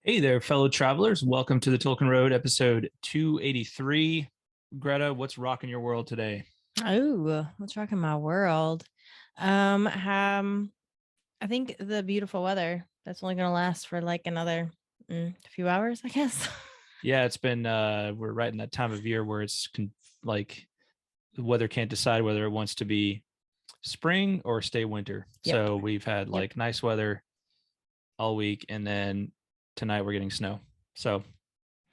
Hey there, fellow travelers. Welcome to the Tolkien Road, episode 283. Greta, what's rocking your world today? Oh, what's rocking my world? I think the beautiful weather that's only gonna last for like another few hours, I guess. Yeah, it's been we're right in that time of year where like the weather can't decide whether it wants to be spring or stay winter. Yep. So we've had Yep. like nice weather all week, and then tonight we're getting snow. So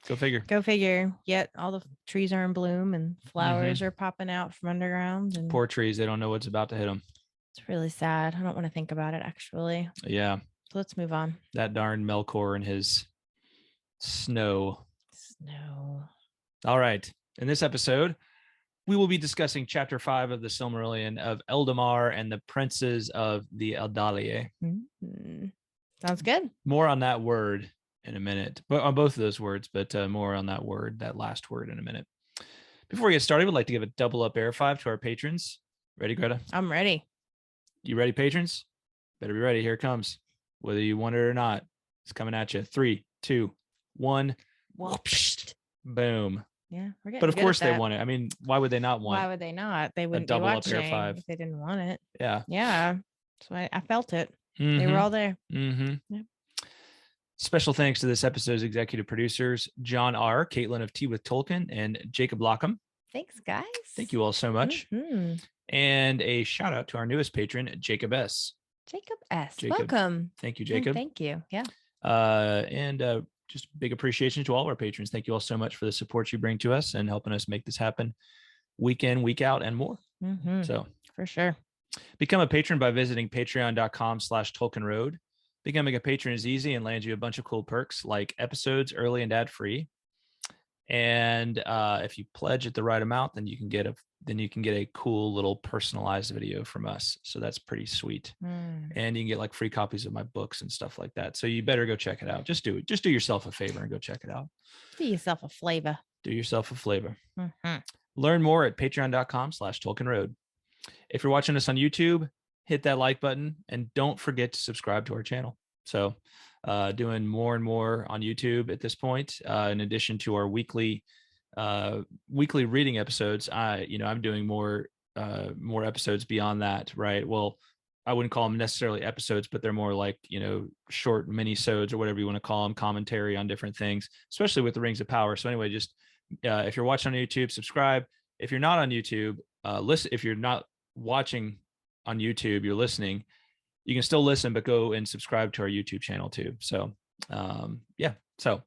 go figure. Go figure. Yet all the trees are in bloom and Hmm. flowers are popping out from underground, and Poor trees, they don't know what's about to hit them. it's really sad. I don't want to think about it actually. Yeah, So let's move on. that darn Melkor and his snow. Snow. All right. In this episode, we will be discussing chapter 5 of the Silmarillion of Eldamar and the princes of the Eldalië. Mhm. Sounds good. More on that word in a minute, but on both of those words, but more on that word, that last word in a minute. Before we get started, we'd like to give a double up air five to our patrons. Ready, Greta? I'm ready. You ready, patrons? Better be ready. Here it comes. Whether you want it or not, it's coming at you. 3, 2, 1. Whoopshed. Boom. Yeah, we're But getting of good at course they that. want it. I mean, why would they not Why want would they not? They a wouldn't be double up air watching five? if they didn't want it. Yeah. Yeah. So I felt it. They were Mm-hmm. all there. Mm-hmm. Yeah. Special thanks to this episode's executive producers, John R., Kaitlyn of Tea with Tolkien, and Jacob Lockham. Thanks, guys. Thank you all so much. Mm-hmm. And a shout out to our newest patron, Jacob S. Jacob S. Jacob. Welcome. Thank you, And Jacob. thank you. Yeah. And just big appreciation to all of our patrons. Thank you all so much for the support you bring to us and helping us make this happen week in, week out, and more. Mm-hmm. So For sure. become a patron by visiting patreon.com/Tolkien Road. Becoming a patron is easy and lands you a bunch of cool perks like episodes early and ad free. And if you pledge at the right amount, then you can get a cool little personalized video from us. So that's pretty sweet. And you can get like free copies of my books and stuff like that. So you better go check it out. Just do it. Just do yourself a favor and go check it out. Do yourself a flavor. Do yourself a flavor. Mm-hmm. Learn more at patreon.com/Tolkien Road. If you're watching us on YouTube, hit that like button and don't forget to subscribe to our channel. So doing more and more on YouTube at this point, in addition to our weekly reading episodes. I'm doing more episodes beyond that, right? Well, I wouldn't call them necessarily episodes, but they're more like, short mini-sodes or whatever you want to call them, commentary on different things, especially with the Rings of Power. So anyway, just if you're watching on YouTube, subscribe. If you're not on YouTube, listen. If you're not watching on YouTube, you're listening, you can still listen, but go and subscribe to our YouTube channel too. So yeah. So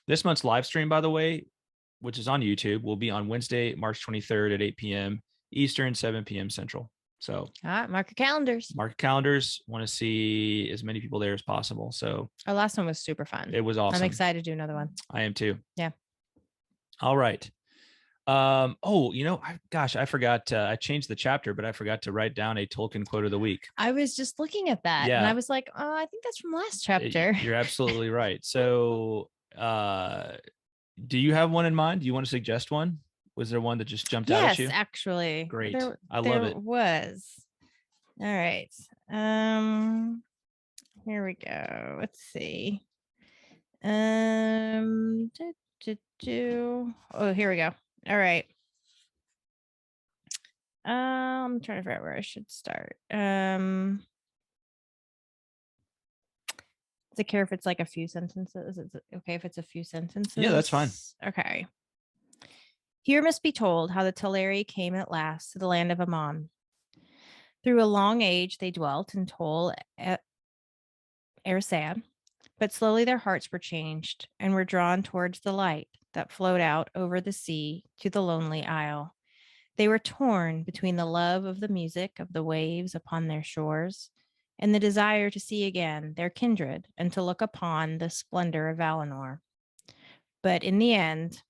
this month's live stream, by the way, which is on YouTube, will be on Wednesday, March 23rd at 8 p.m. Eastern, 7 p.m. Central. So All right. Mark your calendars. mark calendars. Want to see as many people there as possible. So Our last one was super fun. it was awesome. I'm excited to do another one. I am too. Yeah. All right. I forgot. I changed the chapter, but I forgot to write down a Tolkien quote of the week. I was just looking at that and I was like, oh, I think that's from last chapter. You're absolutely right. So, do you have one in mind? Do you want to suggest one? Was there one that just jumped out at you? Yes, actually. Great. I love it. Was. All right. Here we go. Let's see. Oh, here we go. All right. I'm trying to figure out where I should start. Does it care if it's like a few sentences? Is it okay if it's a few sentences? Yeah, that's fine. Okay. Here must be told how the Teleri came at last to the land of Aman. Through a long age they dwelt in Tol Eressea, but slowly their hearts were changed and were drawn towards the light that flowed out over the sea to the lonely isle. They were torn between the love of the music of the waves upon their shores and the desire to see again their kindred and to look upon the splendor of Valinor. But in the end,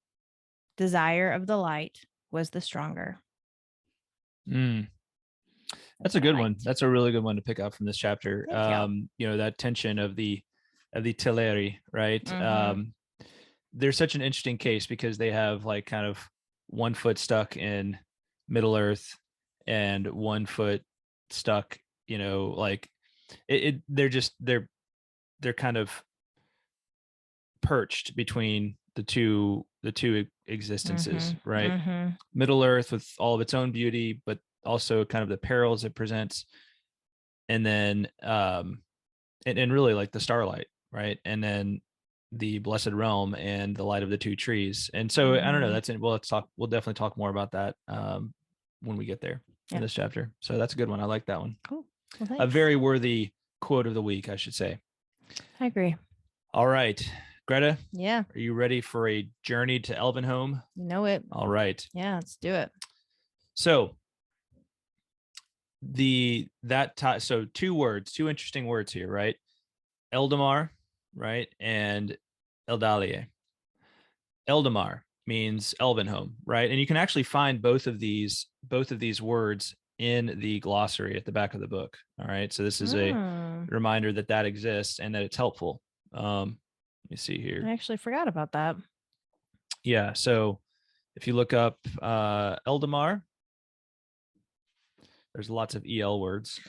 desire of the light was the stronger. That's a good one. That's a really good one to pick up from this chapter. You. That tension of the Teleri, right? Mm-hmm. They're such an interesting case because they have like kind of one foot stuck in Middle Earth and one foot stuck, like they're kind of perched between the two existences, right? Mm-hmm. Middle Earth with all of its own beauty, but also kind of the perils it presents, and then and really like the starlight, right? And then the blessed realm and the light of the two trees. And so I don't know, that's it. Well, we'll definitely talk more about that when we get there in this chapter. So that's a good one. I like that one. Cool. Well, A thanks. very worthy quote of the week, I should say. I agree. All right, Greta. Yeah. Are you ready for a journey to Elven home? You know it. All right. Yeah, let's do it. So so two interesting words here, right? Eldamar, right? And Eldalië. Eldamar means Elven home, right? And you can actually find both of these words in the glossary at the back of the book. All right. So this is a reminder that exists and that it's helpful. Let me see here. I actually forgot about that. Yeah. So if you look up Eldamar, there's lots of EL words.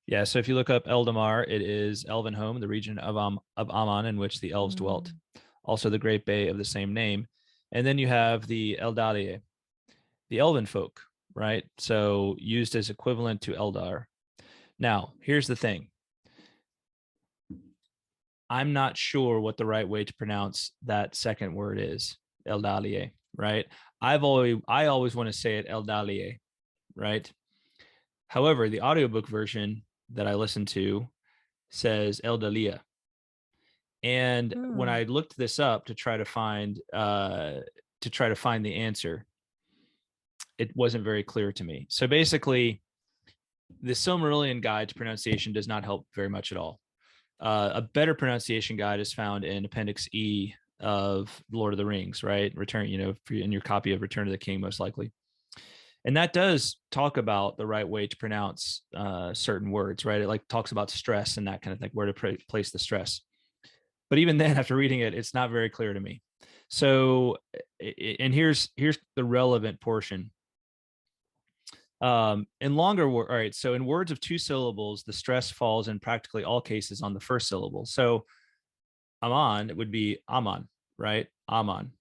Yeah. So if you look up Eldamar, it is Elven home, the region of Aman in which the elves dwelt. Also the great bay of the same name. And then you have the Eldalië, the elven folk, right? So used as equivalent to Eldar. Now, here's the thing. I'm not sure what the right way to pronounce that second word is, Eldalië, right? I always want to say it Eldalië, right? However, the audiobook version that I listened to says Eldalië. And when I looked this up to try to find the answer, it wasn't very clear to me. So basically, the Silmarillion guide to pronunciation does not help very much at all. A better pronunciation guide is found in Appendix E of Lord of the Rings, right? Return, in your copy of Return of the King, most likely. And that does talk about the right way to pronounce certain words, right? It like talks about stress and that kind of thing, where to place the stress. But even then, after reading it, it's not very clear to me. So, and here's the relevant portion. In longer all right, so in words of two syllables, the stress falls in practically all cases on the first syllable. So Aman would be Aman, right? Aman.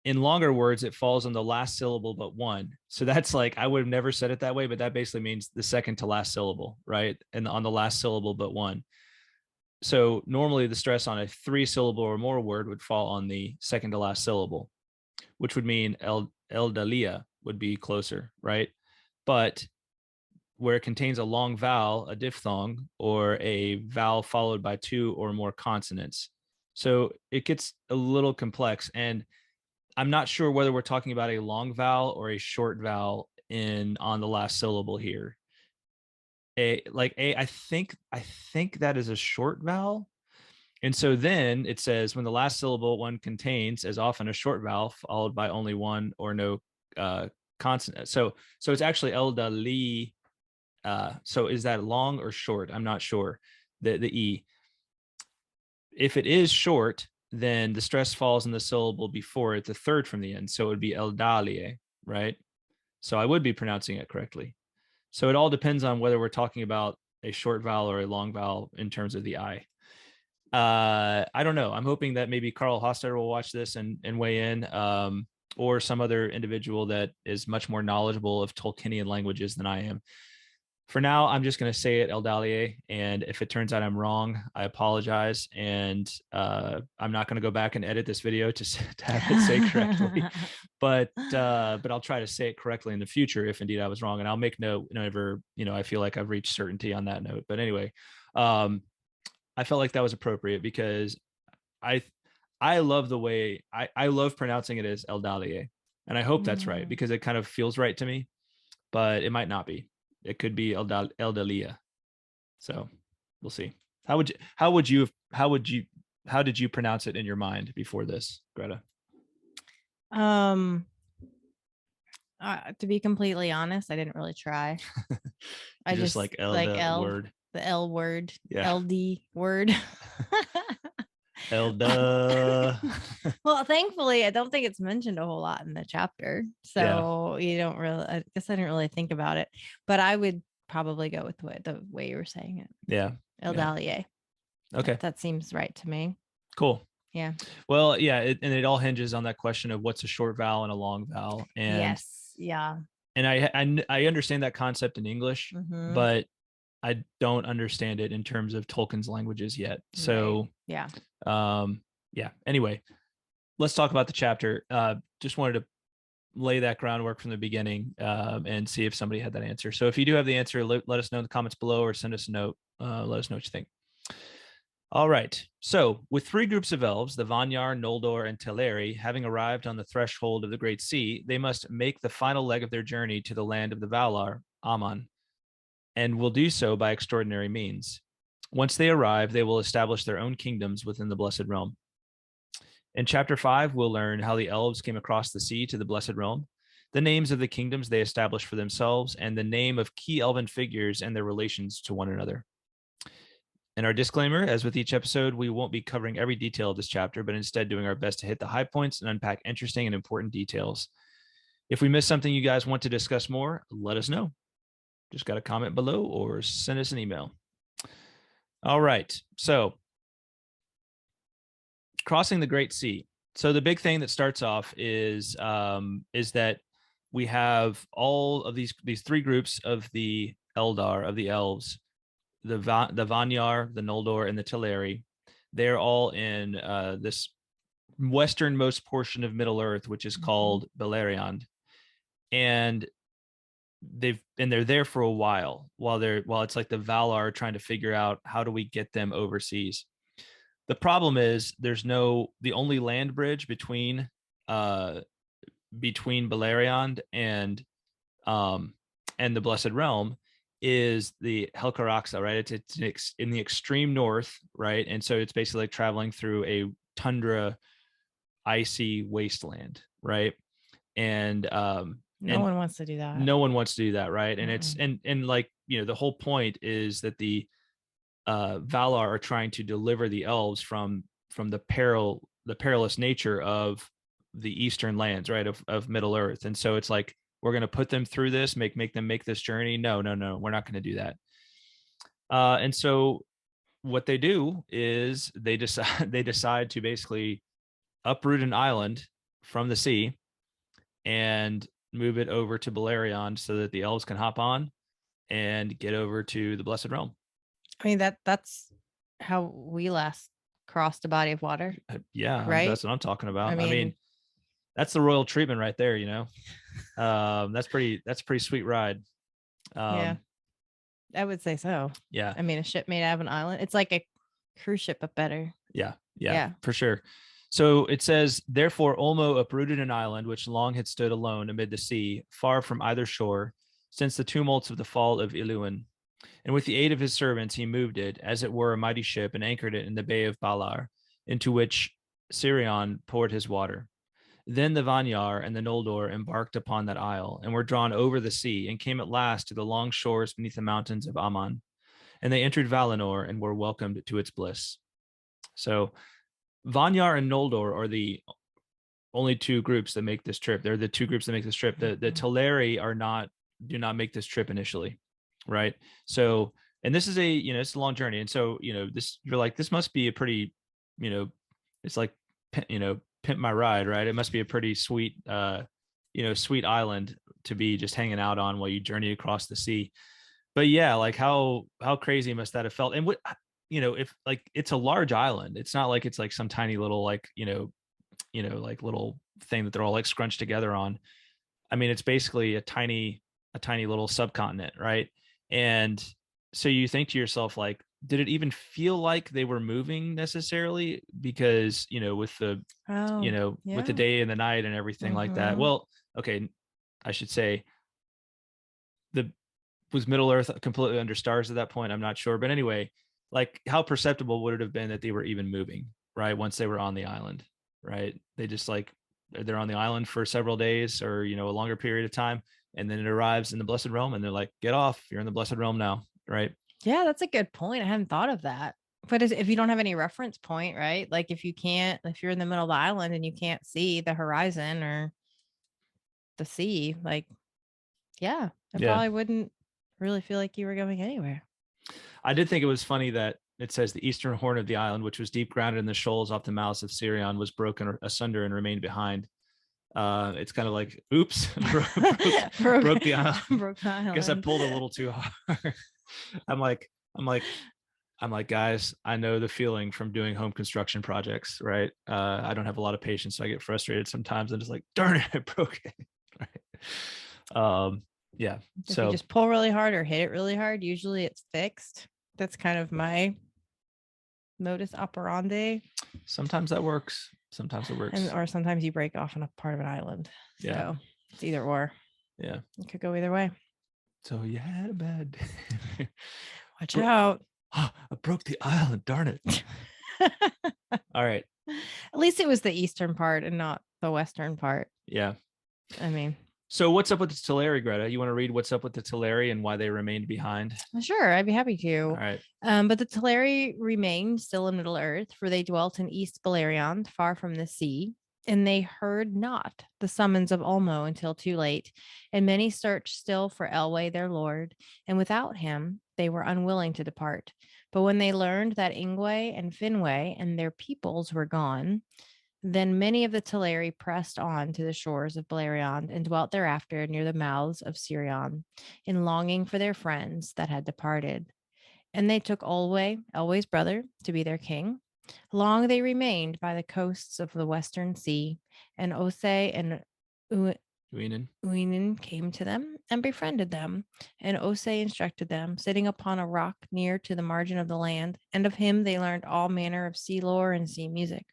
In longer words, it falls on the last syllable but one. So that's like, I would have never said it that way, but that basically means the second to last syllable, right? And on the last syllable but one. So normally the stress on a 3-syllable or more word would fall on the second to last syllable, which would mean Eldalië would be closer, right? But where it contains a long vowel, a diphthong, or a vowel followed by 2 or more consonants. So it gets a little complex. And I'm not sure whether we're talking about a long vowel or a short vowel on the last syllable here. I think that is a short vowel. And so then it says when the last syllable one contains as often a short vowel followed by only one or no consonant. So it's actually Eldalië. So is that long or short? I'm not sure. The E. If it is short, then the stress falls in the syllable before it, the third from the end. So it would be Eldalië, right? So I would be pronouncing it correctly. So it all depends on whether we're talking about a short vowel or a long vowel in terms of the I. I don't know. I'm hoping that maybe Carl Hoster will watch this and weigh in, or some other individual that is much more knowledgeable of Tolkienian languages than I am. For now, I'm just going to say it Eldalië, and if it turns out I'm wrong, I apologize, and I'm not going to go back and edit this video to have it say correctly, but I'll try to say it correctly in the future if indeed I was wrong, and I'll make note whenever I feel like I've reached certainty on that note. But anyway, I felt like that was appropriate because I love the way I love pronouncing it as Eldalië, and I hope that's right because it kind of feels right to me, but it might not be. It could be Eldalië. So we'll see. How did you pronounce it in your mind before this, Greta? To be completely honest, I didn't really try. I just like word. The L word, yeah. LD word. Elda. Well, thankfully, I don't think it's mentioned a whole lot in the chapter. So you don't really, I guess I didn't really think about it, but I would probably go with the way you were saying it. Yeah. Eldalië. Okay. That seems right to me. Cool. Yeah. Well, yeah, and it all hinges on that question of what's a short vowel and a long vowel. And Yes. Yeah. and I understand that concept in English, Mm-hmm. but I don't understand it in terms of Tolkien's languages yet. So, right. Yeah. Yeah. Anyway, let's talk about the chapter. Just wanted to lay that groundwork from the beginning and see if somebody had that answer. So if you do have the answer, let us know in the comments below or send us a note. Let us know what you think. All right. So, with 3 groups of elves, the Vanyar, Noldor, and Teleri, having arrived on the threshold of the Great Sea, they must make the final leg of their journey to the land of the Valar, Aman, and will do so by extraordinary means. Once they arrive, they will establish their own kingdoms within the Blessed Realm. In Chapter 5, we'll learn how the elves came across the sea to the Blessed Realm, the names of the kingdoms they established for themselves, and the name of key elven figures and their relations to one another. And our disclaimer, as with each episode, we won't be covering every detail of this chapter, but instead doing our best to hit the high points and unpack interesting and important details. If we miss something you guys want to discuss more, let us know. Just got a comment below or send us an email. All right. So, crossing the Great Sea. So the big thing that starts off is that we have all of these 3 groups of the Eldar, of the elves, the Vanyar, the Noldor, and the Teleri. They're all in this westernmost portion of Middle Earth, which is called Beleriand, and they're there for a while while it's like the Valar are trying to figure out how do we get them overseas. The problem is the only land bridge between Beleriand and the Blessed Realm is the Helcaraxa, right? It's in the extreme north, right? And so it's basically like traveling through a tundra, icy wasteland, right? And No one wants to do that. no one wants to do that, right? And it's and like the whole point is that the Valar are trying to deliver the elves from the perilous nature of the eastern lands, right, of Middle Earth. And so it's like we're going to put them through this, make them make this journey. No, we're not going to do that. And so what they do is they decide to basically uproot an island from the sea and move it over to Beleriand so that the elves can hop on and get over to the Blessed Realm. I mean, that's how we last crossed a body of water. Yeah, right. That's what I'm talking about. I I mean, that's the royal treatment right there. That's pretty sweet ride. Yeah, I would say so. Yeah. I mean, a ship made out of an island. It's like a cruise ship, but better. Yeah, for sure. So it says, therefore, Ulmo uprooted an island which long had stood alone amid the sea, far from either shore, since the tumults of the fall of Iluin. And with the aid of his servants, he moved it, as it were a mighty ship, and anchored it in the bay of Valar, into which Sirion poured his water. Then the Vanyar and the Noldor embarked upon that isle, and were drawn over the sea, and came at last to the long shores beneath the mountains of Aman. And they entered Valinor, and were welcomed to its bliss. So Vanyar and Noldor are the only 2 groups that make this trip. They're the 2 groups that make this trip. The Teleri do not make this trip initially, right? So, and this is it's a long journey, and so you're like, this must be a pretty, it's like pimp my ride, right? It must be a pretty sweet, sweet island to be just hanging out on while you journey across the sea. But yeah, like how crazy must that have felt? And what if like it's a large island, it's not like it's like some tiny little like like little thing that they're all like scrunched together on. I mean, it's basically a tiny little subcontinent, right? And so you think to yourself, like, did it even feel like they were moving necessarily? Because with the with the day and the night and everything like that. Well, okay, I should say was Middle Earth completely under stars at that point? I'm not sure, but anyway, like how perceptible would it have been that they were even moving, right? Once they were on the island, right? They just like they're on the island for several days or a longer period of time, and then it arrives in the Blessed Realm, and they're like, "Get off! You're in the Blessed Realm now," right? Yeah, that's a good point. I hadn't thought of that. But if you don't have any reference point, right? Like if you're in the middle of the island and you can't see the horizon or the sea, like, yeah, I probably wouldn't really feel like you were going anywhere. I did think it was funny that it says the eastern horn of the island, which was deep grounded in the shoals off the mouths of Sirion, was broken asunder and remained behind. It's kind of like, oops, broke the island. Broke the island. I guess I pulled a little too hard. I'm like, guys, I know the feeling from doing home construction projects, right? I don't have a lot of patience, so I get frustrated sometimes. I'm just like, darn it, I broke it. Right. Yeah. If so you just pull really hard or hit it really hard, usually it's fixed. That's kind of my modus operandi. Sometimes that works. Sometimes it works. Or sometimes you break off on a part of an island. So Yeah. it's either or. Yeah. It could go either way. So you had a bad day. Watch out. I broke the island. Darn it. All right. At least it was the eastern part and not the western part. Yeah. I mean, so what's up with the Teleri, Greta? You want to read what's up with the Teleri and why they remained behind? Sure, I'd be happy to. All right. But the Teleri remained still in Middle Earth, for they dwelt in East Beleriand, far from the sea, and they heard not the summons of Ulmo until too late. And many searched still for Elwë their lord, and without him they were unwilling to depart. But when they learned that Ingwe and Finwë and their peoples were gone, then many of the Teleri pressed on to the shores of Beleriand and dwelt thereafter near the mouths of Sirion, in longing for their friends that had departed. And they took Elwë's brother, to be their king. Long they remained by the coasts of the western sea, and Osei and Uinen came to them and befriended them. And Osei instructed them, sitting upon a rock near to the margin of the land, and of him they learned all manner of sea lore and sea music.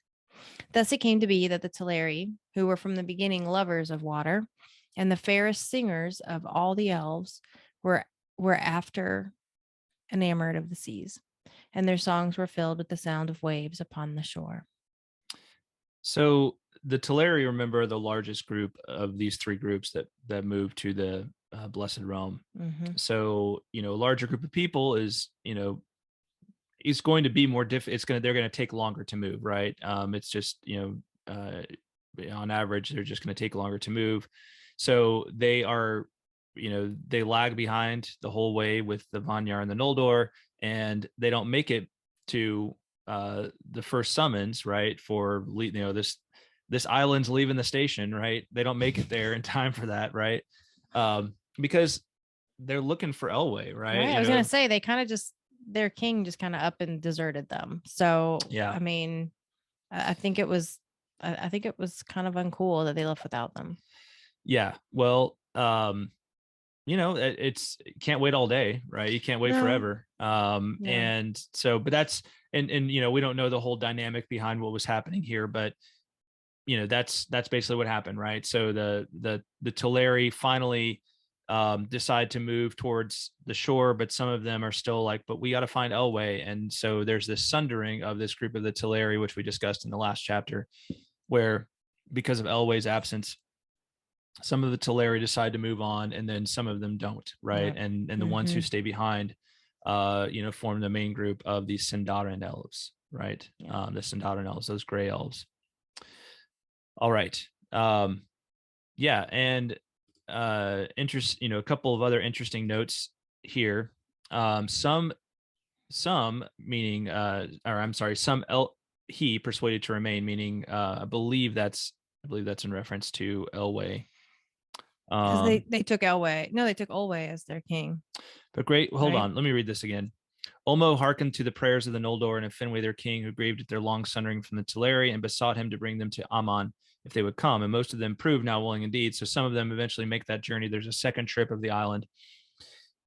Thus it came to be that the Teleri, who were from the beginning lovers of water, and the fairest singers of all the elves, were after enamored of the seas, and their songs were filled with the sound of waves upon the shore. So the Teleri, remember, the largest group of these three groups that moved to the Blessed Realm. Mm-hmm. So, a larger group of people is, it's going to be more difficult. They're going to take longer to move, right? It's just, on average, they're just going to take longer to move. So they are, they lag behind the whole way with the Vanyar and the Noldor, and they don't make it to the first summons, right? For, this island's leaving the station, right? They don't make it there in time for that, right? Because they're looking for Elwë, right? I was going to say, they kind of just, their king just kind of up and deserted them. So, yeah, I mean, I think it was kind of uncool that they left without them. Yeah. Well, it's can't wait all day, right? You can't wait forever. And so, but that's, and, we don't know the whole dynamic behind what was happening here, but that's basically what happened, right? So the Teleri finally decide to move towards the shore, but some of them are still like, but we got to find Elwë. And so there's this sundering of this group of the Teleri, which we discussed in the last chapter, where because of Elwë's absence, some of the Teleri decide to move on, and then some of them don't, right? Yeah. And the ones who stay behind, form the main group of the Sindar and Elves, right? Yeah. The Sindar and Elves, those gray elves. All right. Yeah, and a couple of other interesting notes here. Some meaning, he persuaded to remain, meaning I believe that's in reference to Elwë. Because they took Elwë. No, they took Elwë as their king. But great. Hold on. Let me read this again. Ulmo hearkened to the prayers of the Noldor and of Finwë their king, who grieved at their long sundering from the Teleri, and besought him to bring them to Aman if they would come. And most of them proved now willing indeed. So some of them eventually make that journey. There's a second trip of the island.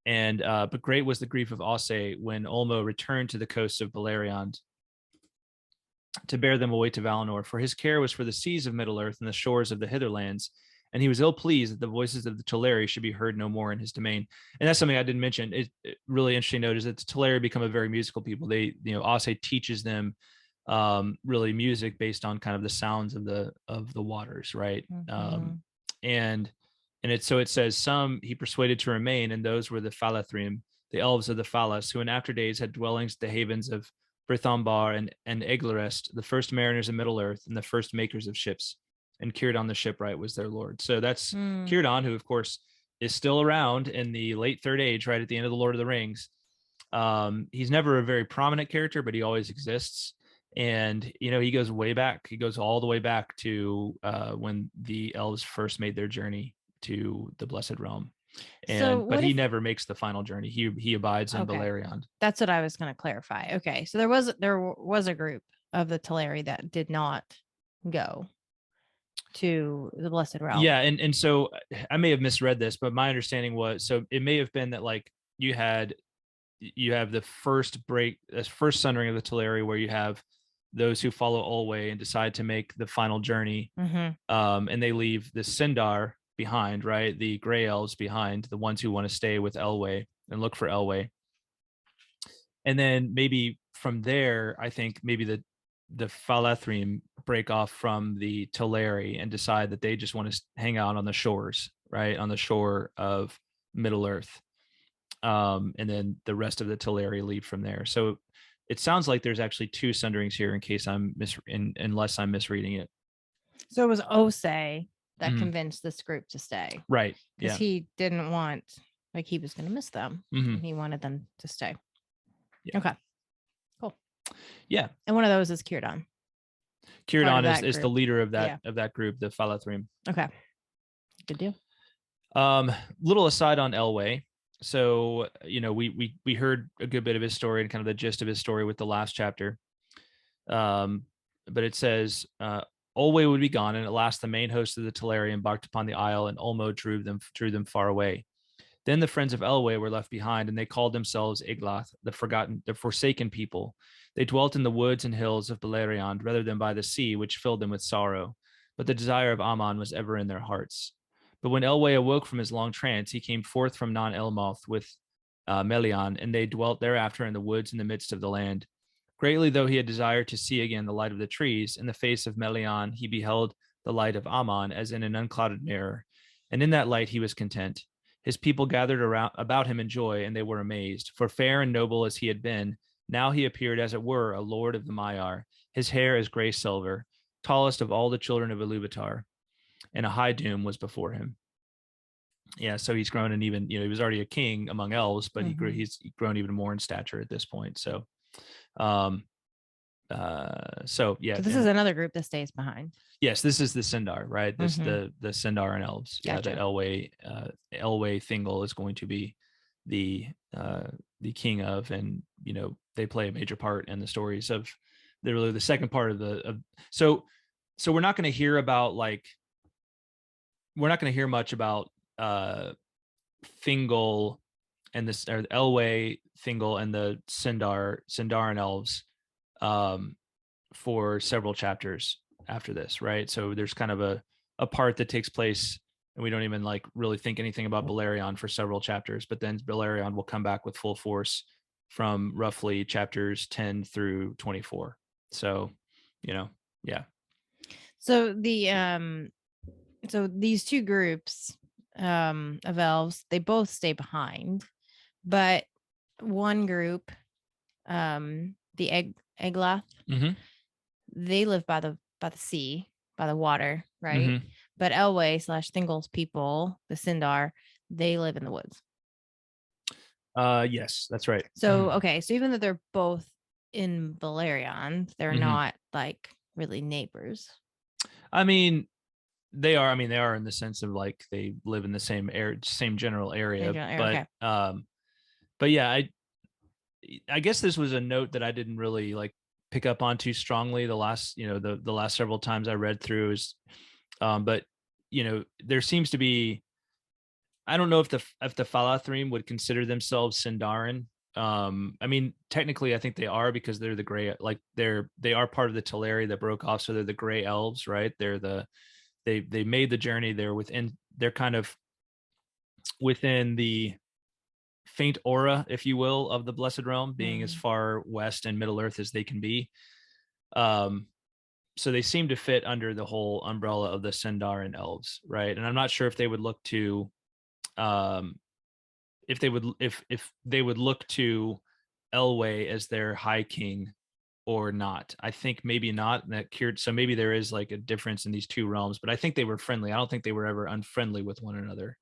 And but great was the grief of Osei when Ulmo returned to the coasts of Beleriand to bear them away to Valinor, for his care was for the seas of Middle-earth and the shores of the Hitherlands. And he was ill pleased that the voices of the Teleri should be heard no more in his domain. And that's something I didn't mention. It really interesting note is that the Teleri become a very musical people. They, Osei teaches them really music based on kind of the sounds of the waters, right? Mm-hmm. And it says some he persuaded to remain, and those were the Falathrim, the elves of the Falas, who in after days had dwellings at the havens of Brithambar and Eglarest, the first mariners of Middle-earth and the first makers of ships. And Círdan the shipwright was their lord. So that's Círdan, who of course is still around in the late Third Age, right at the end of the Lord of the Rings. He's never a very prominent character, but he always exists. And he goes way back. He goes all the way back to when the elves first made their journey to the Blessed Realm. But he never makes the final journey. He abides in Beleriand. That's what I was going to clarify. Okay, so there was a group of the Teleri that did not go to the Blessed Realm. Yeah, and so I may have misread this, but my understanding was, so it may have been that like you have the first sundering of the Teleri, where you have those who follow Olwe and decide to make the final journey, and they leave the Sindar behind, right? The Gray Elves behind, the ones who want to stay with Elwë and look for Elwë. And then maybe from there, I think maybe the Falathrim break off from the Teleri and decide that they just want to hang out on the shores, right? On the shore of Middle Earth. And then the rest of the Teleri leave from there. So it sounds like there's actually two sunderings here, in case unless I'm misreading it. So it was Osei that convinced this group to stay, right? Because he didn't want, like, he was going to miss them, and he wanted them to stay. Yeah. Okay, cool. Yeah, and one of those is Círdan. Círdan is the leader of that group, the Falathrim. Okay, good deal. Little aside on Elwë. So, we heard a good bit of his story and kind of the gist of his story with the last chapter. But it says, Olwe would be gone, and at last the main host of the Teleri embarked upon the isle, and Ulmo drew them far away. Then the friends of Elwë were left behind, and they called themselves Iglath, the forsaken people. They dwelt in the woods and hills of Beleriand rather than by the sea, which filled them with sorrow. But the desire of Aman was ever in their hearts. But when Elwë awoke from his long trance, he came forth from Non-Elmoth with Melian, and they dwelt thereafter in the woods in the midst of the land. Greatly though he had desired to see again the light of the trees, in the face of Melian he beheld the light of Aman as in an unclouded mirror, and in that light he was content. His people gathered about him in joy, and they were amazed. For fair and noble as he had been, now he appeared as it were a lord of the Maiar, his hair as gray silver, tallest of all the children of Iluvatar, and a high doom was before him. Yeah, so he's grown, and even he was already a king among elves, but he's grown even more in stature at this point. So, so this is another group that stays behind. Yes, this is the Sindar, right? This the Sindar and elves. Gotcha. Yeah, that Elwë Thingol is going to be the king of, and they play a major part in the stories of the second part of so we're not going to hear about much about Thingol and this, or Elwë Thingol and the Sindarin elves for several chapters after this, right? So there's kind of a part that takes place, and we don't even really think anything about Beleriand for several chapters, but then Beleriand will come back with full force from roughly chapters 10 through 24. So, yeah. So so these two groups of elves, they both stay behind, but one group, the Eglath, they live by the sea, by the water, right? But Elwë / Thingol's people, the Sindar, they live in the woods. Yes, that's right. So okay, so even though they're both in Beleriand, they're not really neighbors. I mean, they are in the sense of they live in the same general area, but yeah, I guess this was a note that I didn't really pick up on too strongly the last several times I read through is, but there seems to be, I don't know if the Falathrim would consider themselves Sindarin. I mean, technically I think they are, because they're the gray, they are part of the Teleri that broke off, so they're the gray elves, right? They made the journey. They're kind of within the faint aura, if you will, of the Blessed Realm, being as far west and Middle Earth as they can be. So they seem to fit under the whole umbrella of the Sindar and elves, right? And I'm not sure if they would look to if they would look to Elwë as their high king or not. I think maybe not. So maybe there is a difference in these two realms, but I think they were friendly. I don't think they were ever unfriendly with one another.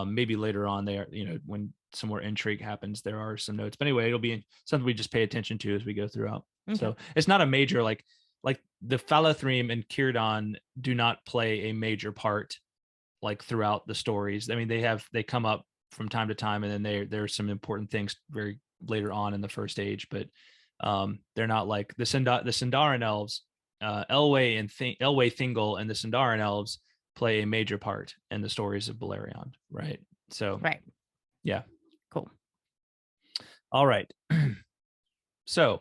Maybe later on they are, when some more intrigue happens. There are some notes, but anyway, it'll be something we just pay attention to as we go throughout. Okay. So it's not a major like the Falathrim and Círdan do not play a major part like throughout the stories. I mean, they come up from time to time, and then there's some important things very later on in the first age, but they're not like the Sindarin elves. Elwë Thingol and the Sindarin elves play a major part in the stories of Beleriand, right? So right. Yeah. Cool. All right. So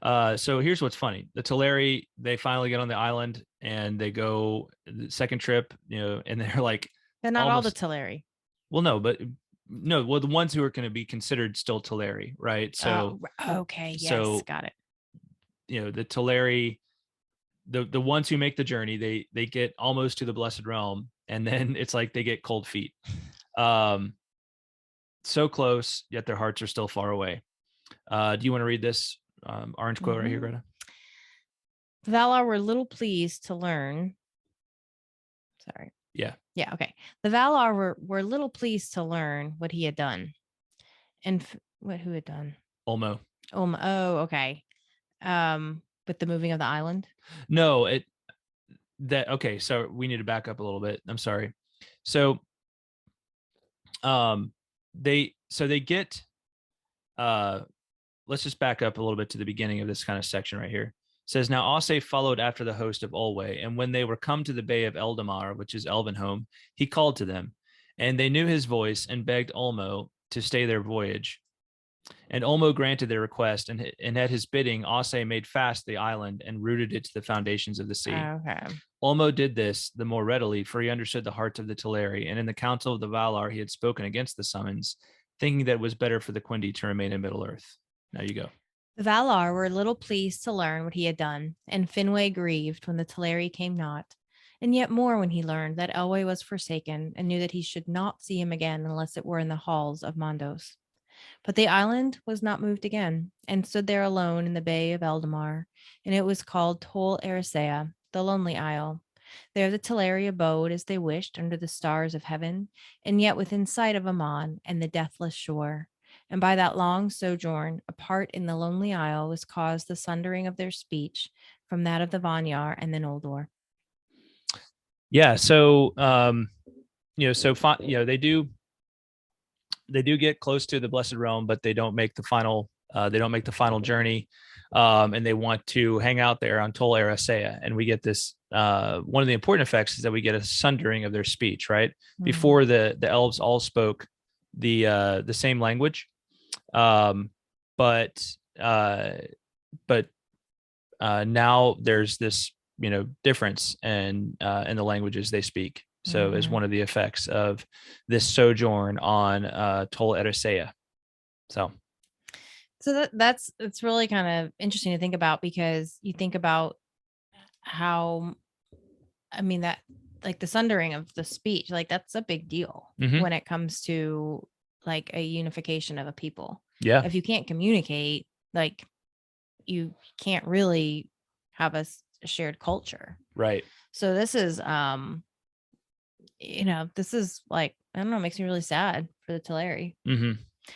here's what's funny. The Teleri, they finally get on the island and they go the second trip, and they're like, they're not all the Teleri. Well, no, well, the ones who are going to be considered still Teleri, right? So, okay. Yes. So, got it. The Teleri, the ones who make the journey, they get almost to the Blessed Realm, and then it's like they get cold feet. So close, yet their hearts are still far away. Do you want to read this orange quote right here, Greta? The Valar were little pleased to learn. Sorry. Yeah. Yeah. Okay. The Valar were little pleased to learn what he had done, and who had done? Ulmo. Oh, okay. With the moving of the island. No, okay. So we need to back up a little bit. I'm sorry. So, they get. Let's just back up a little bit to the beginning of this kind of section right here. It says, now Ossë followed after the host of Olwë, and when they were come to the bay of Eldamar, which is Elven home, he called to them, and they knew his voice and begged Ulmo to stay their voyage. And Ulmo granted their request, and at his bidding, Ossë made fast the island and rooted it to the foundations of the sea. Okay. Ulmo did this the more readily, for he understood the hearts of the Teleri, and in the council of the Valar he had spoken against the summons, thinking that it was better for the Quindi to remain in Middle-earth. Now you go. The Valar were little pleased to learn what he had done, and Finwë grieved when the Teleri came not, and yet more when he learned that Elwë was forsaken, and knew that he should not see him again unless it were in the halls of Mandos. But the island was not moved again, and stood there alone in the bay of Eldamar, and it was called Tol Eressea, the Lonely Isle. There the Teleri abode as they wished under the stars of heaven, and yet within sight of Aman and the deathless shore. And by that long sojourn, apart in the Lonely Isle, was caused the sundering of their speech from that of the Vanyar and the Noldor. Yeah. So, they do get close to the Blessed Realm, but they don't make the final. They don't make the final journey, and they want to hang out there on Tol Eressea. And we get this. One of the important effects is that we get a sundering of their speech. Right. Mm-hmm. Before the elves all spoke the same language, but now there's this difference in the languages they speak. So is one of the effects of this sojourn on Tol Eressea. So it's really kind of interesting to think about, because you think about how, I mean, that like the sundering of the speech, like that's a big deal when it comes to like a unification of a people. Yeah. If you can't communicate, like you can't really have a shared culture. Right. So this is, this is like, I don't know, it makes me really sad for the Teleri.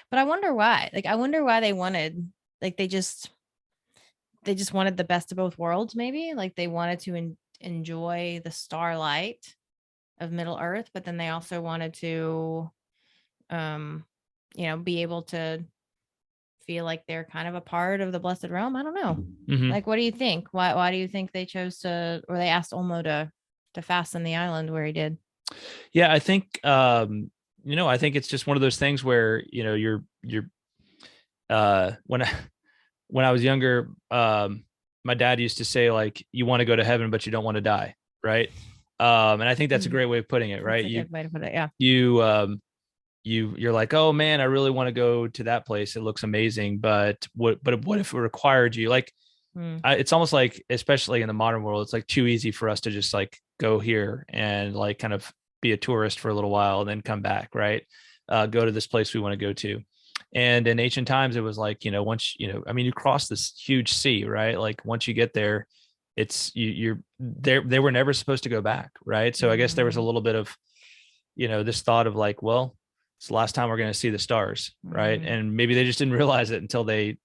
But I wonder why. Like, I wonder why they wanted, like, they just wanted the best of both worlds, maybe. Like, they wanted to enjoy the starlight of Middle Earth, but then they also wanted to, be able to feel like they're kind of a part of the Blessed Realm. I don't know. Like, what do you think? Why do you think they chose to, or they asked Ulmo to fasten the island where he did? Yeah, I think, I think it's just one of those things where, you're when I was younger, my dad used to say, like, you want to go to heaven, but you don't want to die. Right. And I think that's a great way of putting it. Right. That's a good way to put it. Yeah. You're like, oh man, I really want to go to that place. It looks amazing. But what if it required you? Like, it's almost like, especially in the modern world, it's like too easy for us to just like go here and like kind of be a tourist for a little while and then come back. Right. Go to this place we want to go to. And in ancient times, it was like, once, you cross this huge sea, right? Like once you get there, it's you're there. They were never supposed to go back. Right. So I guess there was a little bit of, this thought of like, well, it's the last time we're going to see the stars, right? And maybe they just didn't realize it until they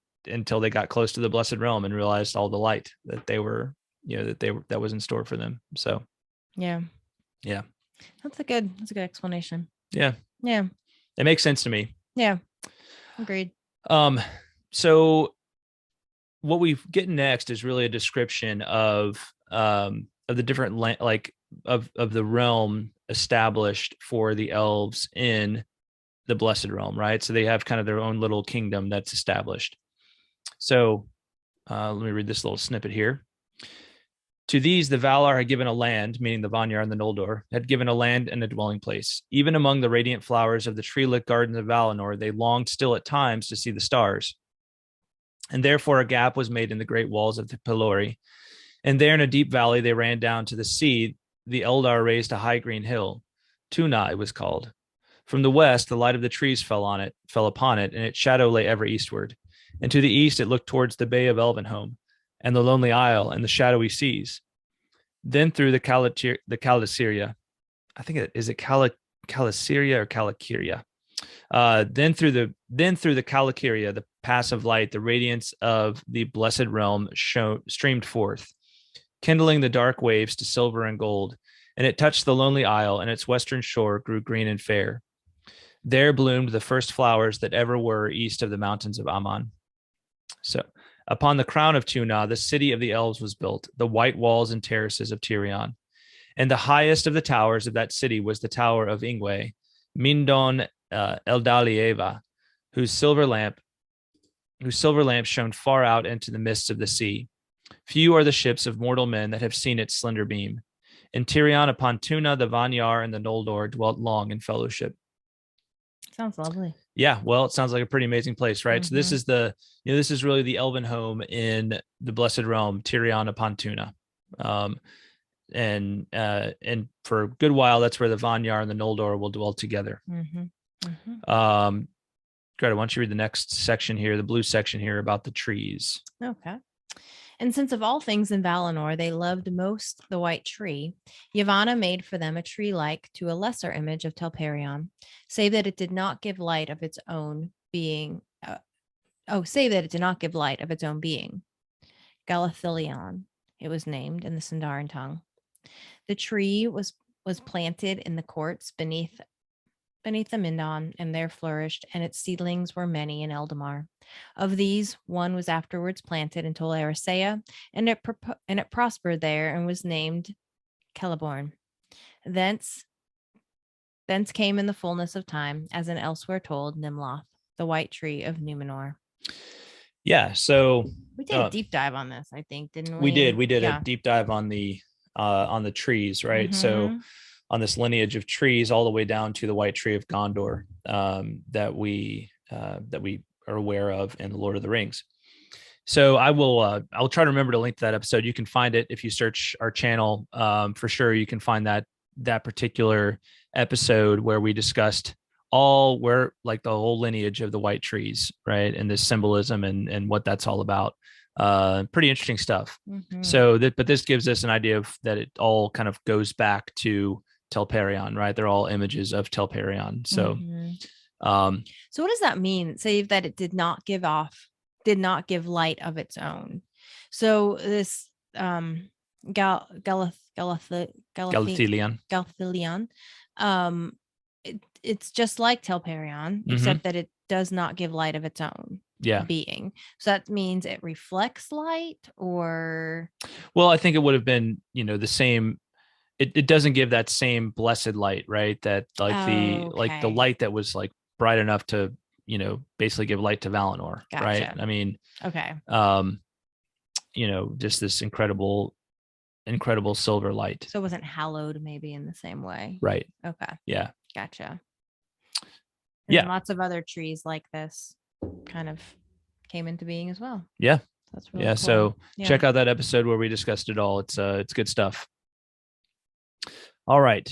got close to the Blessed Realm and realized all the light that they were, that was in store for them. So, yeah. That's a good explanation. Yeah. It makes sense to me. Yeah. Agreed. So what we get next is really a description of the different of the realm established for the elves in the Blessed Realm, right? So they have kind of their own little kingdom that's established. So let me read this little snippet here. To these, the Valar had given a land, meaning the Vanyar and the Noldor, had given a land and a dwelling place. Even among the radiant flowers of the tree-lit gardens of Valinor, they longed still at times to see the stars. And therefore a gap was made in the great walls of the Pelori. And there in a deep valley they ran down to the sea. The Eldar raised a high green hill. Tuna it was called. From the west, the light of the trees fell upon it, and its shadow lay ever eastward. And to the east, it looked towards the Bay of Elvenhome, and the lonely isle, and the shadowy seas. Then through the Calaciria, I think is it Calaciria or Calakiria? Then through the Calakiria, the pass of light, the radiance of the blessed realm streamed forth, kindling the dark waves to silver and gold, and it touched the lonely isle, and its western shore grew green and fair. There bloomed the first flowers that ever were east of the mountains of Aman. So upon the crown of Tuna, the city of the elves was built, the white walls and terraces of Tirion. And the highest of the towers of that city was the tower of Ingwe, Mindon Eldalieva, whose silver lamp shone far out into the mists of the sea. Few are the ships of mortal men that have seen its slender beam. In Tirion upon Tuna, the Vanyar and the Noldor dwelt long in fellowship. Sounds lovely. Yeah, well, it sounds like a pretty amazing place, right? So this is this is really the elven home in the Blessed Realm, Tirion upon Tuna. And for a good while, that's where the Vanyar and the Noldor will dwell together. Greta, why don't you read the next section here, the blue section here about the trees? Okay. And since of all things in Valinor they loved most the white tree, Yavanna made for them a tree like to a lesser image of Telperion, save that it did not give light of its own being. Save that it did not give light of its own being. Galathilion, it was named in the Sindarin tongue. The tree was planted in the courts beneath the Mindon, and there flourished, and its seedlings were many in Eldamar. Of these, one was afterwards planted in Tol Eressea, and it prospered there, and was named Celeborn. Thence came in the fullness of time, as in elsewhere told, Nimloth, the white tree of Numenor. Yeah, so we did a deep dive on this, I think, didn't We we? did a deep dive on the trees, right? So on this lineage of trees all the way down to the white tree of Gondor that we are aware of in the Lord of the Rings. So I'll try to remember to link to that episode. You can find it if you search our channel. For sure, you can find that particular episode where we discussed the whole lineage of the white trees, right? And this symbolism and what that's all about. Pretty interesting stuff. So but this gives us an idea of that it all kind of goes back to Telperion, right? They're all images of Telperion. So so what does that mean? Say that it did not give light of its own. So this Galathilion, it's just like Telperion, except that it does not give light of its own being. So that means it reflects light, or? Well, I think it would have been, the same. It doesn't give that same blessed light, right? That the light that was like bright enough to, basically give light to Valinor, right? I mean, okay. Just this incredible silver light. So it wasn't hallowed maybe in the same way. Right. Okay. Yeah. Gotcha. And lots of other trees like this kind of came into being as well. Yeah. That's really cool. So check out that episode where we discussed it all. It's good stuff. All right.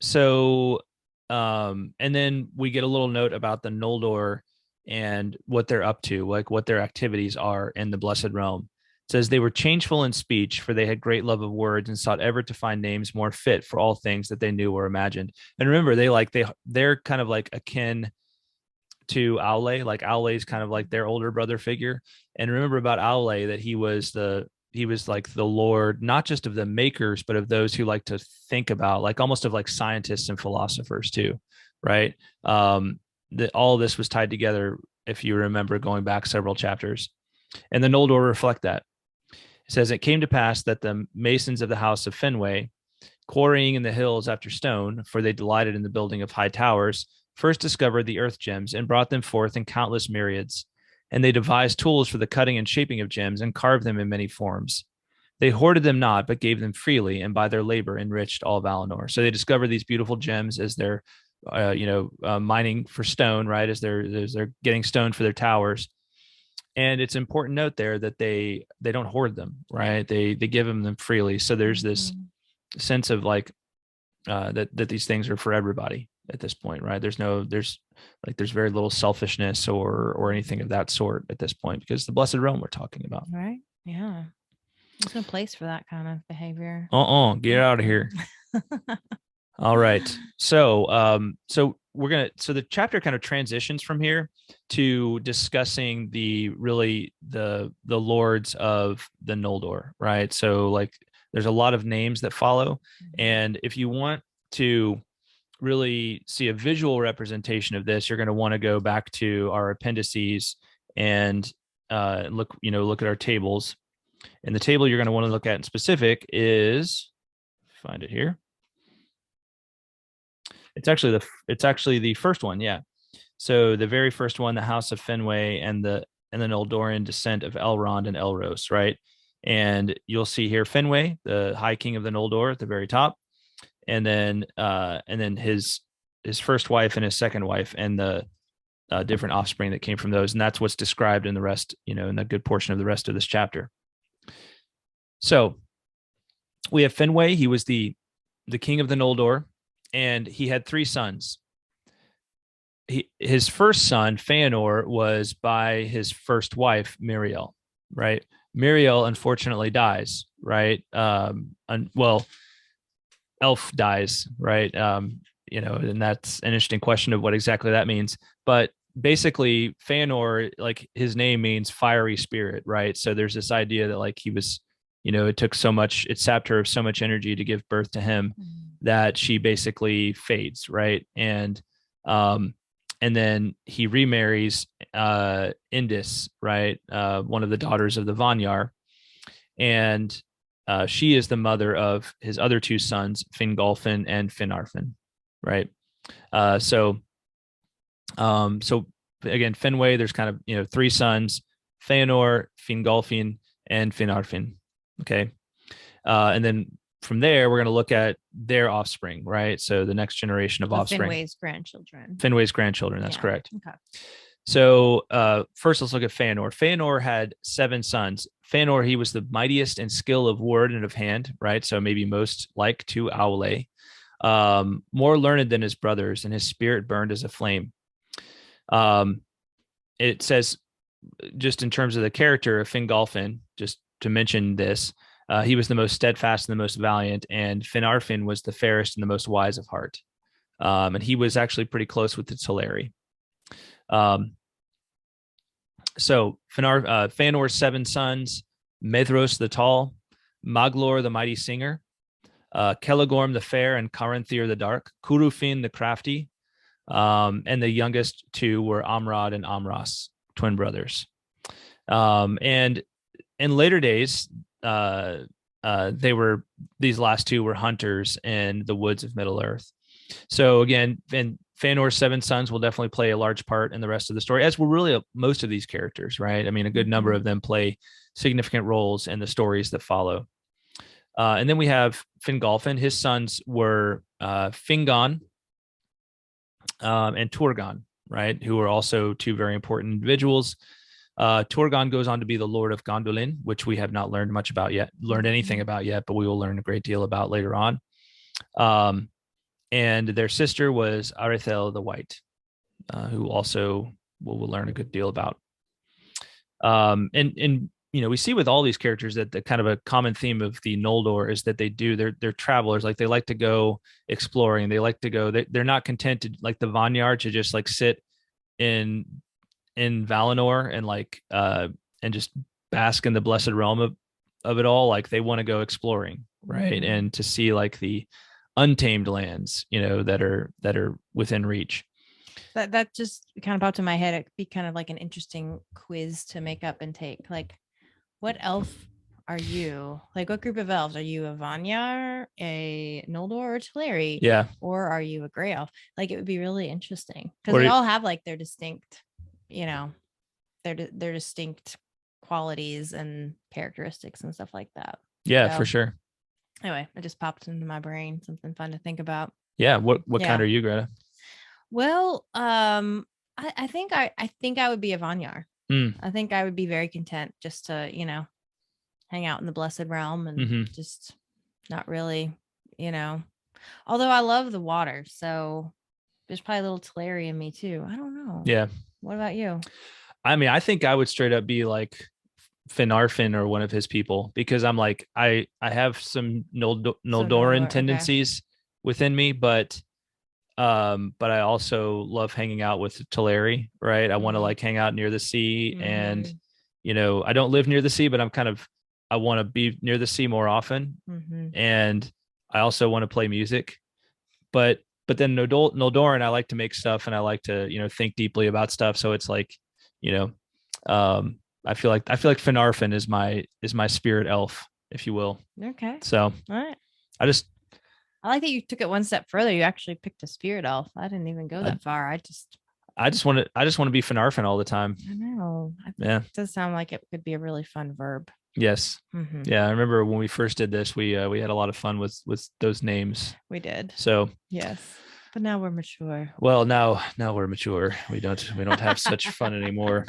So, and then we get a little note about the Noldor and what they're up to, like what their activities are in the Blessed Realm. It says they were changeful in speech, for they had great love of words and sought ever to find names more fit for all things that they knew or imagined. And remember, they're kind of like akin to Aule. Like Aule is kind of like their older brother figure. And remember about Aule that he was like the lord, not just of the makers, but of those who like to think about, like almost of like scientists and philosophers too, right? That all of this was tied together, if you remember going back several chapters. And the Noldor reflect that. It says, it came to pass that the masons of the house of Fenway, quarrying in the hills after stone, for they delighted in the building of high towers, first discovered the earth gems and brought them forth in countless myriads. And they devised tools for the cutting and shaping of gems and carved them in many forms. They hoarded them not, but gave them freely, and by their labor enriched all Valinor. So they discovered these beautiful gems as they're, mining for stone, right? As they're getting stone for their towers. And it's important to note there that they don't hoard them, right? They give them freely. So there's this sense of like that these things are for everybody at this point, right? There's very little selfishness or anything of that sort at this point, because the blessed realm we're talking about, right? Yeah, there's no place for that kind of behavior. Get out of here. All right. So the chapter kind of transitions from here to discussing the lords of the Noldor, right? So like there's a lot of names that follow. And if you want to really see a visual representation of this, you're going to want to go back to our appendices and look at our tables. And the table you're going to want to look at in specific is, find it here. It's actually the first one, yeah. So the very first one, the House of Fenway and the Noldorian descent of Elrond and Elros, right? And you'll see here Fenway, the High King of the Noldor, at the very top, and then his first wife and his second wife, and the different offspring that came from those, and that's what's described in the rest, in a good portion of the rest of this chapter. So we have Fenway. He was the king of the Noldor, and he had 3 sons. His first son, Fëanor, was by his first wife, Miriel, right? Miriel unfortunately dies, right? Elf dies, right? And that's an interesting question of what exactly that means. But basically, Fëanor, like his name means fiery spirit, right? So there's this idea that like he was, it sapped her of so much energy to give birth to him that she basically fades, right? And then he remarries Indis, right? One of the daughters of the Vanyar. And she is the mother of his other 2 sons, Fingolfin and Finarfin, right? So again, Fenway, there's kind of, 3 sons, Fëanor, Fingolfin, and Finarfin, okay? And then from there, we're going to look at their offspring, right? So the next generation of offspring. Fenway's grandchildren. That's correct. Okay. So first, let's look at Fëanor. Fëanor had 7 sons. Fëanor, he was the mightiest in skill of word and of hand, right? So maybe most like to Aule, more learned than his brothers, and his spirit burned as a flame. It says, just in terms of the character of Fingolfin, just to mention this, he was the most steadfast and the most valiant, and Finarfin was the fairest and the most wise of heart. And he was actually pretty close with the Teleri. So Fëanor's 7 sons: Medros the tall, Maglor the mighty singer, Celegorm the fair, and Caranthir the dark, Curufin the crafty, and the youngest 2 were Amrod and Amras, twin brothers. And in later days, these last 2 were hunters in the woods of Middle Earth. So again, Fëanor's 7 sons will definitely play a large part in the rest of the story, as will really most of these characters, right? I mean, a good number of them play significant roles in the stories that follow. And then we have Fingolfin. His sons were Fingon and Turgon, right? Who are also 2 very important individuals. Turgon goes on to be the Lord of Gondolin, which we have not learned anything about yet, but we will learn a great deal about later on. And their sister was Arethel the White, who also we'll learn a good deal about. And we see with all these characters that the kind of a common theme of the Noldor is that they're travelers. Like they like to go exploring. They like to go, they're not content to like the Vanyar to just like sit in Valinor and and just bask in the blessed realm of it all. Like they want to go exploring, right? And to see like the untamed lands, that are within reach. That just kind of popped in my head. It'd be kind of like an interesting quiz to make up and take. Like, what elf are you? Like, what group of elves are you? A Vanyar, a Noldor, or Teleri? Yeah. Or are you a gray elf? Like, it would be really interesting because Or they it- all have like their distinct, their distinct qualities and characteristics and stuff like that. Yeah, So, for sure. Anyway, it just popped into my brain. Something fun to think about. Yeah. What kind Yeah. are you, Greta? Well, I think I would be a Vanyar. Mm. I think I would be very content just to, hang out in the blessed realm and Mhm. just not really, although I love the water. So there's probably a little Teleri in me too. I don't know. Yeah. What about you? I mean, I think I would straight up be like Finarfin or one of his people because I'm like I have some Noldor Noldor, okay. tendencies within me, but I also love hanging out with Teleri, right? I want to Mhm. like hang out near the sea, and Mhm. I don't live near the sea, but I want to be near the sea more often, Mhm. and I also want to play music, but then Noldoran, I like to make stuff and I like to think deeply about stuff, so it's like you know I feel like Finarfin is my spirit elf, if you will. Okay. So All right. I just I like that you took it one step further. You actually picked a spirit elf. I didn't even go that far. I just want to be Finarfin all the time. I know. Yeah. It does sound like it could be a really fun verb. Yes. Mhm. Yeah, I remember when we first did this, we had a lot of fun with those names. We did. So Yes. But now we're mature. well, now we're mature. We don't have such fun anymore.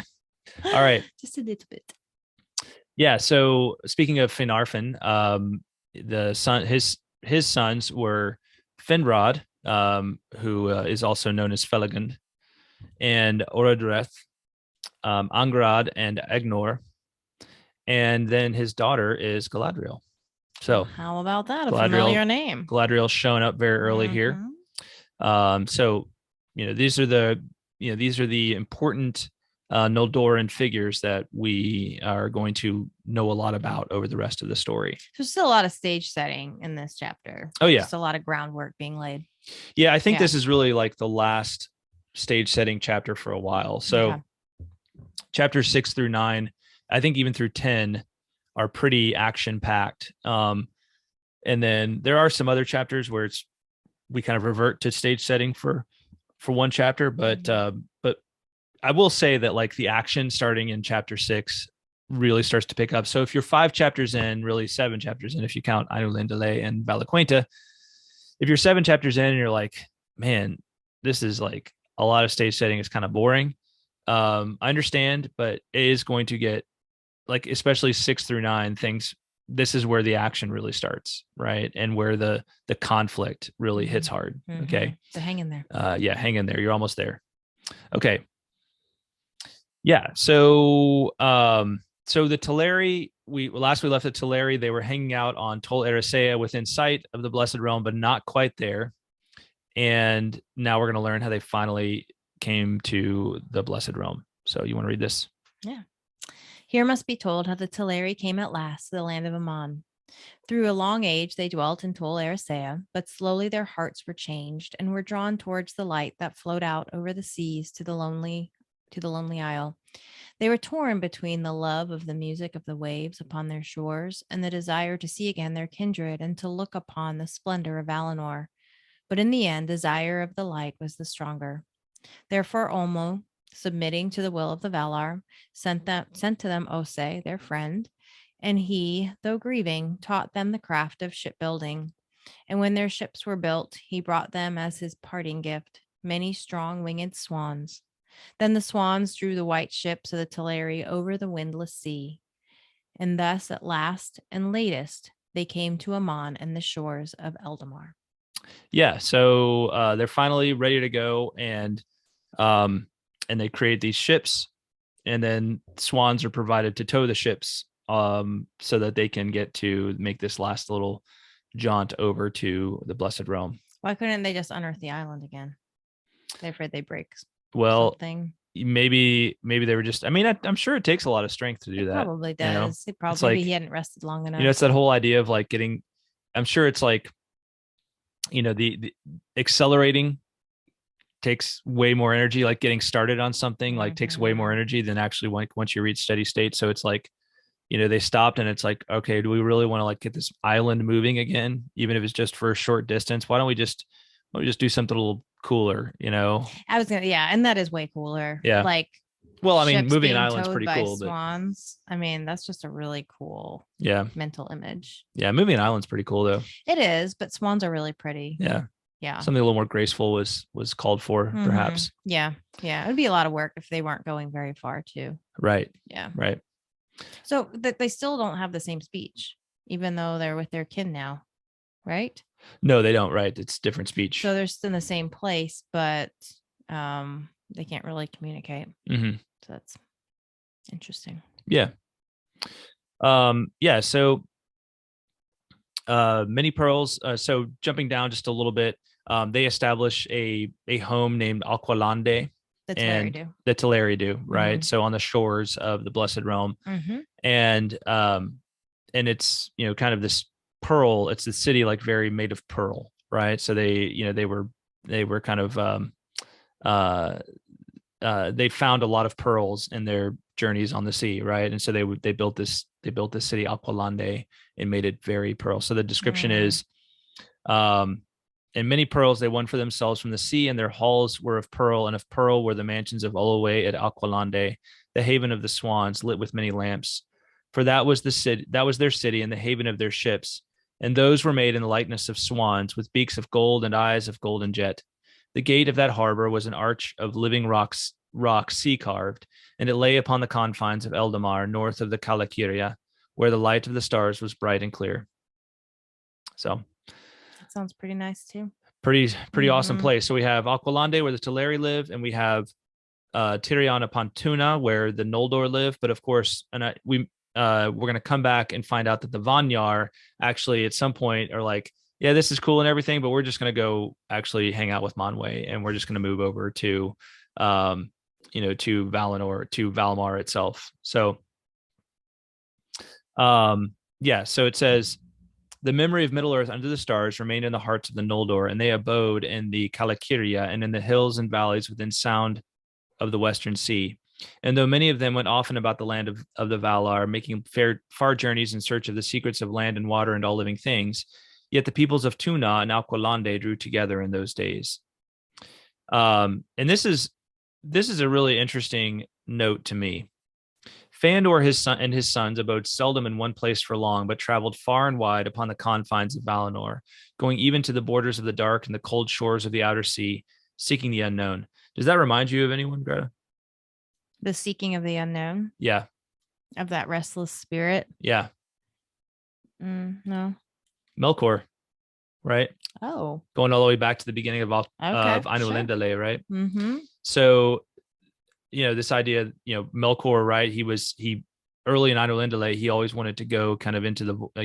All right. Just a little bit. Yeah. So speaking of Finarfin, the son his sons were Finrod, who is also known as Felagund, and Orodreth, Angrad, and Egnor, and then his daughter is Galadriel. So how about that? A Galadriel, familiar name. Galadriel's showing up very early here. So these are the important Noldoran figures that we are going to know a lot about over the rest of the story. There's still a lot of stage setting in this chapter. Oh yeah, just a lot of groundwork being laid. Yeah, I think this is really like the last stage setting chapter for a while. So chapters 6 through 9, I think even through 10 are pretty action packed. And then there are some other chapters where we kind of revert to stage setting for one chapter, but I will say that like the action starting in chapter 6 really starts to pick up. So if you're 5 chapters in, really 7 chapters in, if you count Ainulindale and Valaquenta, if you're 7 chapters in and you're like, man, this is like a lot of stage setting is kind of boring. I understand, but it is going to get like, especially 6 through 9 things. This is where the action really starts, right? And where the conflict really hits hard. Okay. So hang in there. Yeah, hang in there. You're almost there. Okay. Yeah. So so the Teleri, we left the Teleri, they were hanging out on Tol Eressea within sight of the Blessed Realm, but not quite there. And now we're going to learn how they finally came to the Blessed Realm. So you want to read this? Yeah. Here must be told how the Teleri came at last to the land of Aman. Through a long age they dwelt in Tol Eressea, but slowly their hearts were changed and were drawn towards the light that flowed out over the seas to the lonely isle. They were torn between the love of the music of the waves upon their shores and the desire to see again their kindred and to look upon the splendor of Valinor. But in the end, desire of the light was the stronger. Therefore, Ulmo, submitting to the will of the Valar, sent to them Ose, their friend, and he, though grieving, taught them the craft of shipbuilding. And when their ships were built, he brought them as his parting gift many strong winged swans. Then the swans drew the white ships of the Teleri over the windless sea. And thus, at last and latest, they came to Aman and the shores of Eldamar. Yeah, so they're finally ready to go, and they create these ships, and then swans are provided to tow the ships so that they can get to make this last little jaunt over to the Blessed Realm. Why couldn't they just unearth the island again? They're afraid they break something. Maybe they were just, I mean, I'm sure it takes a lot of strength to do that. Probably does. You know? Maybe he hadn't rested long enough. It's that whole idea of like getting, I'm sure it's like, the accelerating takes way more energy. Like getting started on something like takes way more energy than actually once you reach steady state. So it's like, they stopped and it's like, okay, do we really want to like get this island moving again, even if it's just for a short distance? Why don't we just do something a little cooler? I was gonna, and that is way cooler. Yeah. Like, well, I mean, moving an island's pretty cool. Swans. I mean, that's just a really cool mental image. Yeah, moving an island's pretty cool though. It is, but swans are really pretty. Yeah. Something a little more graceful was called for, perhaps. Yeah. It would be a lot of work if they weren't going very far too. Right. Yeah. Right. So they still don't have the same speech, even though they're with their kin now, right? No, they don't. Right. It's different speech. So they're still in the same place, but they can't really communicate. Mm-hmm. So that's interesting. Yeah. So many pearls. So jumping down just a little bit, they establish a home named Aqualande. The Teleri do, right? Mm-hmm. So on the shores of the Blessed Realm. Mm-hmm. And it's, kind of this pearl. It's the city like very made of pearl, right? So they were kind of they found a lot of pearls in their journeys on the sea, right? And so they built this city Aqualande and made it very pearl. So the description is, and many pearls they won for themselves from the sea, and their halls were of pearl, and of pearl were the mansions of Olwe at Aqualande, the haven of the swans, lit with many lamps. For that was their city, and the haven of their ships. And those were made in the likeness of swans, with beaks of gold and eyes of golden jet. The gate of that harbor was an arch of living rock sea carved, and it lay upon the confines of Eldamar, north of the Kalakiria, where the light of the stars was bright and clear. So that sounds pretty nice too. Pretty awesome place. So we have Aqualande, where the Teleri live, and we have Tiriana Pantuna, where the Noldor live. But of course, we're going to come back and find out that the Vanyar actually at some point are like, yeah, this is cool and everything, but we're just going to go actually hang out with Manwë, and we're just going to move over to to Valinor, to Valimar itself. So so it says, the memory of Middle Earth under the stars remained in the hearts of the Noldor, and they abode in the Kalakiria and in the hills and valleys within sound of the Western Sea. And though many of them went often about the land of the Valar, making far journeys in search of the secrets of land and water and all living things, yet the peoples of Tuna and Aqualande drew together in those days. And this is a really interesting note to me. Fëanor, his son, and his sons abode seldom in one place for long, but traveled far and wide upon the confines of Valinor, going even to the borders of the dark and the cold shores of the outer sea, seeking the unknown. Does that remind you of anyone, Greta? The seeking of the unknown? Yeah. Of that restless spirit? Yeah. No. Melkor, right? Oh. Going all the way back to the beginning of Ainulindale, right? Mm-hmm. So, this idea, Melkor, right? He early in Ainulindale, he always wanted to go kind of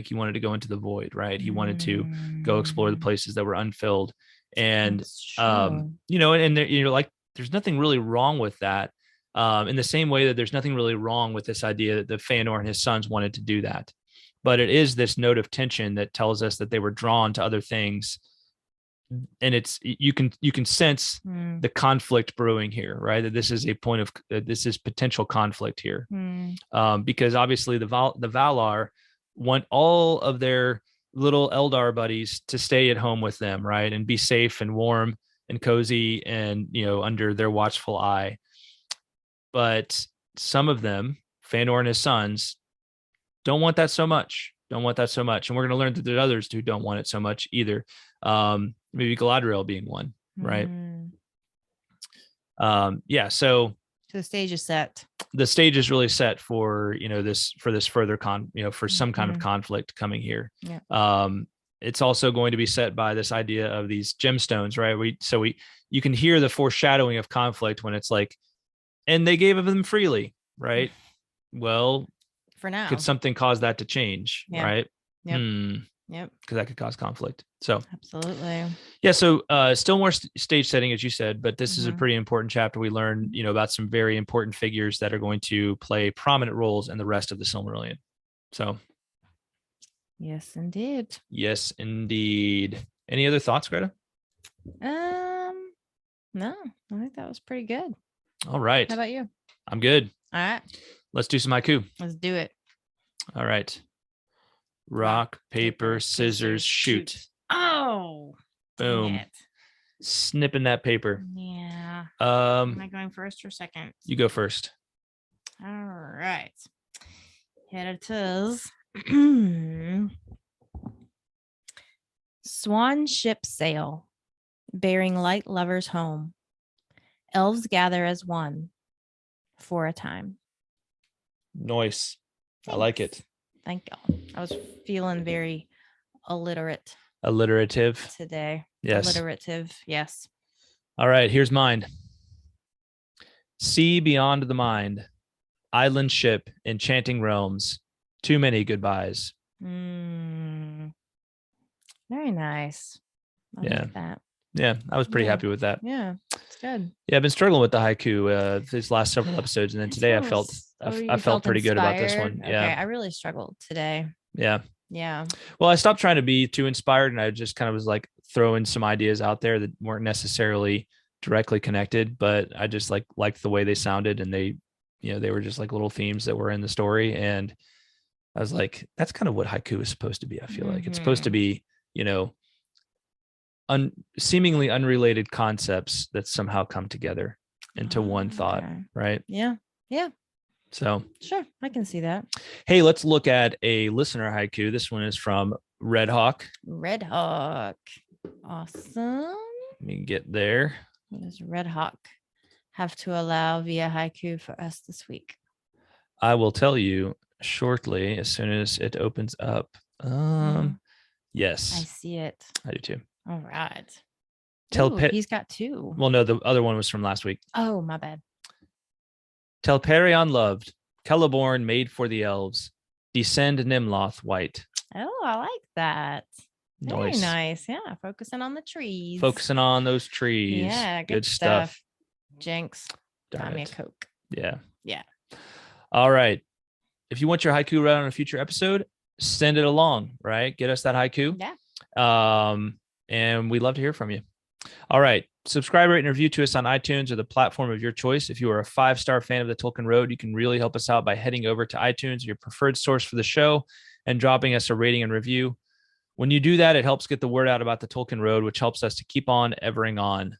he wanted to go into the void, right? He wanted to go explore the places that were unfilled. And, and there, like, there's nothing really wrong with that. In the same way that there's nothing really wrong with this idea that the Fëanor and his sons wanted to do that. But it is this note of tension that tells us that they were drawn to other things. And it's, you can sense the conflict brewing here, right? That this is a point of, this is potential conflict here. Because obviously the Valar want all of their little Eldar buddies to stay at home with them, right? And be safe and warm and cozy and, under their watchful eye. But some of them, Fëanor and his sons, don't want that so much. And we're going to learn that there's others who don't want it so much either. Maybe Galadriel being one, right? So the stage is set. The stage is really set for, this further for some kind of conflict coming here. Yeah. It's also going to be set by this idea of these gemstones, right? You can hear the foreshadowing of conflict when it's like, and they gave them freely, right? Well, for now. Could something cause that to change? Yeah. Right. Yep. Yep. Because that could cause conflict. So absolutely. Yeah. So still more stage setting, as you said, but this is a Mhm. pretty important chapter. We learn, about some very important figures that are going to play prominent roles in the rest of the Silmarillion. So Yes, indeed. yes, indeed. Any other thoughts, Greta? No, I think that was pretty good. All right. How about you? I'm good. All right. Let's do some haiku. Let's do it. All right. Rock, paper, scissors, shoot. Oh, boom. Snipping that paper. Yeah. Am I going first or second? You go first. All right. Here it is. Swan ship sail, bearing light lovers home. Elves gather as one for a time. Nice. Thanks. I like it. Thank you. I was feeling very Alliterative today. Yes. Alliterative. Yes. All right. Here's mine. Sea beyond the mind, island ship, enchanting realms. Too many goodbyes. Very nice. I like that. Yeah, I was pretty happy with that. Yeah, it's good. Yeah, I've been struggling with the haiku these last several episodes, and then today I felt pretty good about this one. Okay, Yeah, I really struggled today. Yeah. Yeah. Well, I stopped trying to be too inspired, and I just kind of was like throwing some ideas out there that weren't necessarily directly connected, but I just liked the way they sounded, and they were just like little themes that were in the story, and I was like, that's kind of what haiku is supposed to be. I feel like it's supposed to be, seemingly unrelated concepts that somehow come together into one thought, right? Yeah. So sure, I can see that. Hey, let's look at a listener haiku. This one is from Red Hawk. Awesome. Let me get there. What does Red Hawk have to allow via haiku for us this week? I will tell you shortly as soon as it opens up. Yes. I see it. I do too. All right. He's got two. Well, no, the other one was from last week. Oh, my bad. Telperion loved, Celeborn made for the elves, descend Nimloth white. Oh, I like that. Very Nice. nice. Yeah, focusing on the trees. Focusing on those trees. Yeah, good stuff. Jinx, buy me a Coke. Yeah. Yeah. All right. If you want your haiku read on a future episode, send it along, right? Get us that haiku. Yeah. And we'd love to hear from you. All right. Subscribe, rate, and review to us on iTunes or the platform of your choice. If you are a 5-star fan of the Tolkien Road, you can really help us out by heading over to iTunes, your preferred source for the show, and dropping us a rating and review. When you do that, it helps get the word out about the Tolkien Road, which helps us to keep on evering on.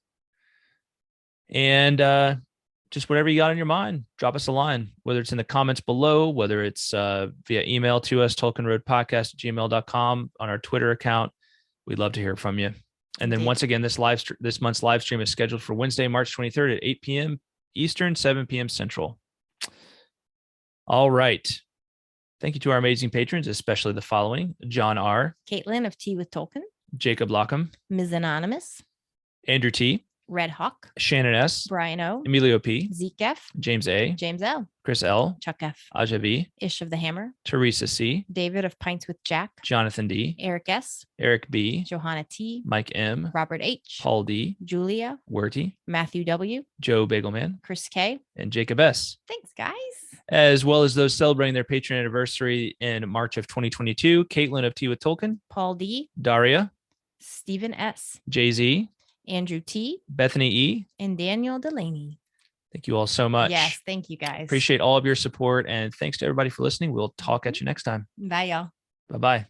And just whatever you got on your mind, drop us a line, whether it's in the comments below, whether it's via email to us, tolkienroadpodcast@gmail.com, on our Twitter account. We'd love to hear from you. And then once again, this month's live stream is scheduled for Wednesday, March 23rd at 8 p.m. Eastern, 7 p.m. Central. All right. Thank you to our amazing patrons, especially the following: John R., Kaitlyn of Tea with Tolkien, Jacob Lockham, Ms. Anonymous, Andrew T., Red Hawk, Shannon S., Brian O., Emilio P., Zeke F., James A., James L., Chris L., Chuck F., Aja B., Ish of the Hammer, Teresa C., David of Pints with Jack, Jonathan D., Eric S., Eric B., Johanna T., Mike M., Robert H., Paul D., Julia, Werty, Matthew W., Joe Bagelman, Chris K., and Jacob S. Thanks, guys. As well as those celebrating their patron anniversary in March of 2022, Kaitlyn of Tea with Tolkien, Paul D., Daria, Stephen S., Jay-Z, Andrew T., Bethany E., and Daniel Delaney. Thank you all so much. Yes, thank you, guys. Appreciate all of your support, and thanks to everybody for listening. We'll talk at you next time. Bye, y'all. Bye-bye.